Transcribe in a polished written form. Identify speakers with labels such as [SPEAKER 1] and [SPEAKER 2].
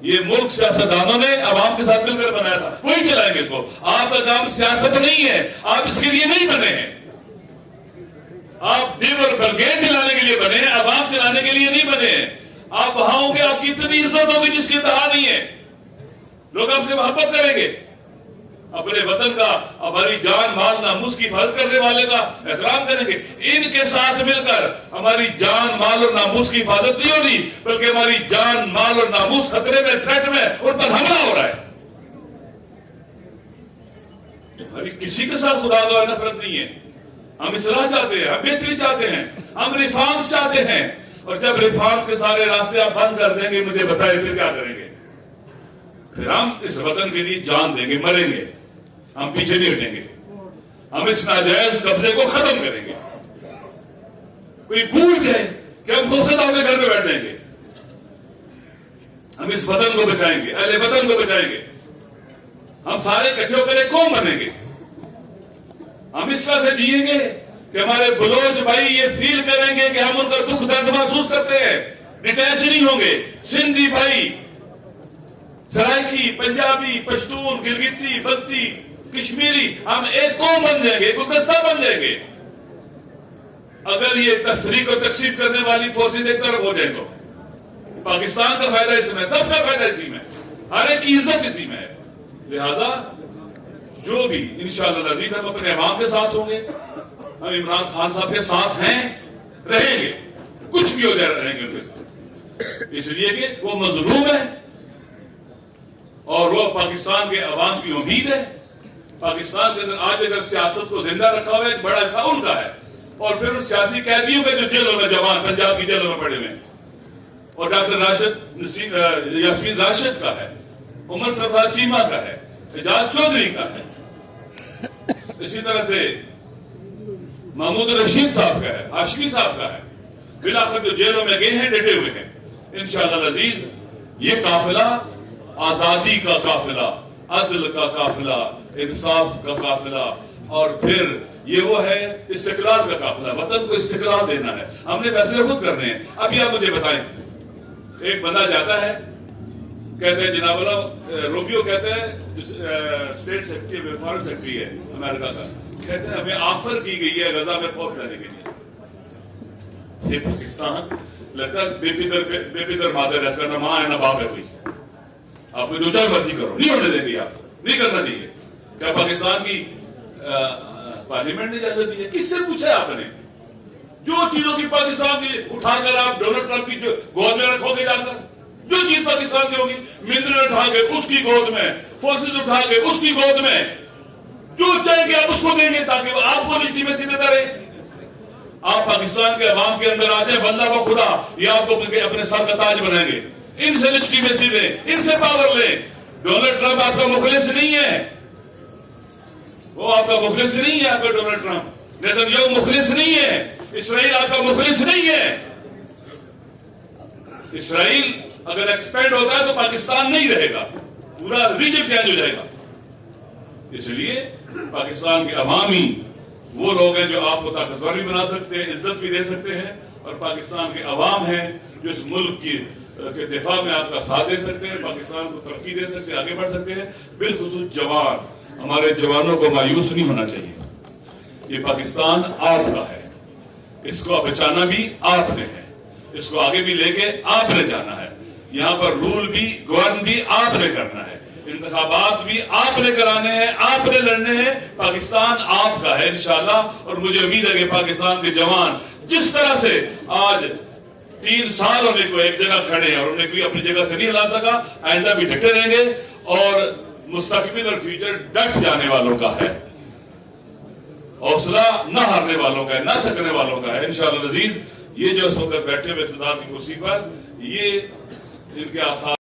[SPEAKER 1] یہ ملک سیاستدانوں نے عوام کے ساتھ مل کر بنایا تھا، وہی چلائیں گے اس کو. آپ کا کام سیاست نہیں ہے، آپ اس کے لیے نہیں بنے ہیں. آپ ڈیو اور برگیڈ دلانے کے لیے بنے ہیں، عوام چلانے کے لیے نہیں بنے ہیں. آپ وہاں ہوں گے، آپ کی اتنی عزت ہوگی جس کی انتہا نہیں ہے. لوگ آپ سے محبت کریں گے. اپنے وطن کا، ہماری جان مال ناموس کی حفاظت کرنے والے کا احترام کریں گے. ان کے ساتھ مل کر ہماری جان مال اور ناموس کی حفاظت نہیں ہو رہی، بلکہ ہماری جان مال اور ناموس خطرے میں، تھریٹ میں، ان پر حملہ ہو رہا ہے. ہماری کسی کے ساتھ خدا کا نفرت نہیں ہے. ہم اصلاح چاہتے ہیں، ہم بہتری چاہتے ہیں، ہم ریفارمز چاہتے ہیں. اور جب ریفارم کے سارے راستے آپ بند کر دیں گے، مجھے بتائیں پھر کیا کریں گے؟ پھر ہم اس وطن کے لیے جان دیں گے، مریں گے. ہم پیچھے نہیں ہٹیں گے. ہم اس ناجائز قبضے کو ختم کریں گے. کوئی بھول جائے کہ ہم خود سے اپنے گھر میں بیٹھ جائیں گے. ہم اس وطن کو بچائیں گے، اہل وطن کو بچائیں گے. ہم سارے کٹھے ہو کر ایک قوم بنیں گے. ہم اس طرح سے جیئیں گے کہ ہمارے بلوچ بھائی یہ فیل کریں گے کہ ہم ان کا دکھ درد محسوس کرتے ہیں. ڈیٹیچ نہیں ہوں گے. سندھی بھائی، سرائکی، پنجابی، پشتون، گلگتی، بلتی، کشمیری، ہم ایک قوم بن جائیں گے، ایک گلدستہ بن جائیں گے. اگر یہ تفریق اور تقسیم کرنے والی فورسز ایک طرف ہو جائیں تو پاکستان کا فائدہ اس میں، سب کا فائدہ اسی میں، ہر ایک کی عزت اسی میں ہے. لہذا جو بھی انشاءاللہ العزیز ہم اپنے عوام کے ساتھ ہوں گے. ہم عمران خان صاحب کے ساتھ ہیں، رہیں گے. کچھ بھی ہو جائے رہیں گے ان کے ساتھ، اس لیے کہ وہ مظلوم ہے اور وہ پاکستان کے عوام کی امید ہے. پاکستان کے اندر آج اگر سیاست کو زندہ رکھا ہوا ہے، ایک بڑا حصہ ان کا ہے. اور پھر ان سیاسی قیدیوں کے جو جیلوں میں، جوان پنجاب کی جیلوں میں پڑے ہوئے ہیں. اور ڈاکٹر یاسمین راشد کا ہے، عمر سرفراز چیمہ کا ہے، اعجاز چودھری کا ہے، اسی طرح سے محمود رشید صاحب کا ہے، ہاشمی صاحب کا ہے. بلاخر جو جیلوں میں گئے ہیں، ڈٹے ہوئے ہیں. انشاءاللہ العزیز یہ قافلہ آزادی کا قافلہ، عدل کا قافلہ، انصاف کا قافلہ، اور پھر یہ وہ ہے استقلال کا قافلہ. وطن کو استقلال دینا ہے. ہم نے فیصلے خود کرنے ہیں. اب یہ آپ مجھے بتائیں، ایک بندہ جاتا ہے، کہتے ہیں جناب اللہ روبیو کہتے ہیں، اسٹیٹ سیکرٹری، فارن سیکرٹری ہے امریکہ کا، کہتے ہیں ہمیں آفر کی گئی ہے غزہ میں فوج لانے کے لیے. یہ پاکستان لگتا ہے بے پدر مادر ہے، اس کا نہ ماں ہے نہ باپ ہے کوئی. آپ کو جو چاہے مرضی کرو، نہیں ہونے دیں گے، آپ نہیں کرنا چاہیے. کیا پاکستان کی پارلیمنٹ نے اجازت دی ہے؟ کس سے پوچھا ہے آپ نے؟ جو چیزوں کی پاکستان کی اٹھا کر آپ ڈونلڈ ٹرمپ کی گود میں رکھو گے، جا کر جو چیز پاکستان کی ہوگی، منتری اٹھا کے اس کی گود میں، فورسز اٹھا کے اس کی گود میں، جو چاہیں گے آپ اس کو دیں گے تاکہ وہ آپ کو لیجٹیمیسی دیتا رہے. آپ پاکستان کے عوام کے اندر آ جائیں، واللہ و خدا یہ آپ کو اپنے سر کا تاج بنائیں گے. ان سے لیجٹیمیسی لیں، ان سے پاور لیں. ڈونلڈ ٹرمپ آپ کا مخلص نہیں ہے، وہ آپ کا مخلص نہیں ہے. آپ کا ڈونلڈ ٹرمپ، نیتنیاہو مخلص نہیں ہے. اسرائیل آپ کا مخلص نہیں ہے. اسرائیل اگر ایکسپینڈ ہوتا ہے تو پاکستان نہیں رہے گا، پورا ریجن چینج ہو جائے گا. اس لیے پاکستان کے عوامی وہ لوگ ہیں جو آپ کو طاقتور بھی بنا سکتے ہیں، عزت بھی دے سکتے ہیں، اور پاکستان کے عوام ہیں جو اس ملک کے دفاع میں آپ کا ساتھ دے سکتے ہیں، پاکستان کو ترقی دے سکتے ہیں، آگے بڑھ سکتے ہیں. بالخصوص جوان، ہمارے جوانوں کو مایوس نہیں ہونا چاہیے. یہ پاکستان آپ کا ہے، اس کو بچانا بھی آپ نے ہے، اس کو آگے بھی لے کے آپ نے جانا ہے. یہاں پر رول بھی، گورن بھی آپ نے کرنا ہے، انتخابات بھی آپ نے کرانے ہیں، آپ نے لڑنے ہیں. پاکستان آپ کا ہے انشاءاللہ. اور مجھے امید ہے کہ پاکستان کے جوان جس طرح سے آج 3 سال ہونے کو ایک جگہ کھڑے ہیں اور انہیں کوئی اپنی جگہ سے نہیں ہلا سکا، آئندہ بھی ڈٹے رہیں گے. اور مستقبل اور فیوچر ڈٹ جانے والوں کا ہے، حوصلہ نہ ہارنے والوں کا ہے، نہ تھکنے والوں کا ہے. انشاءاللہ العزیز یہ جو اس وقت بیٹھے ہوئے اقتدار کی کرسی پر، یہ ان کے آثار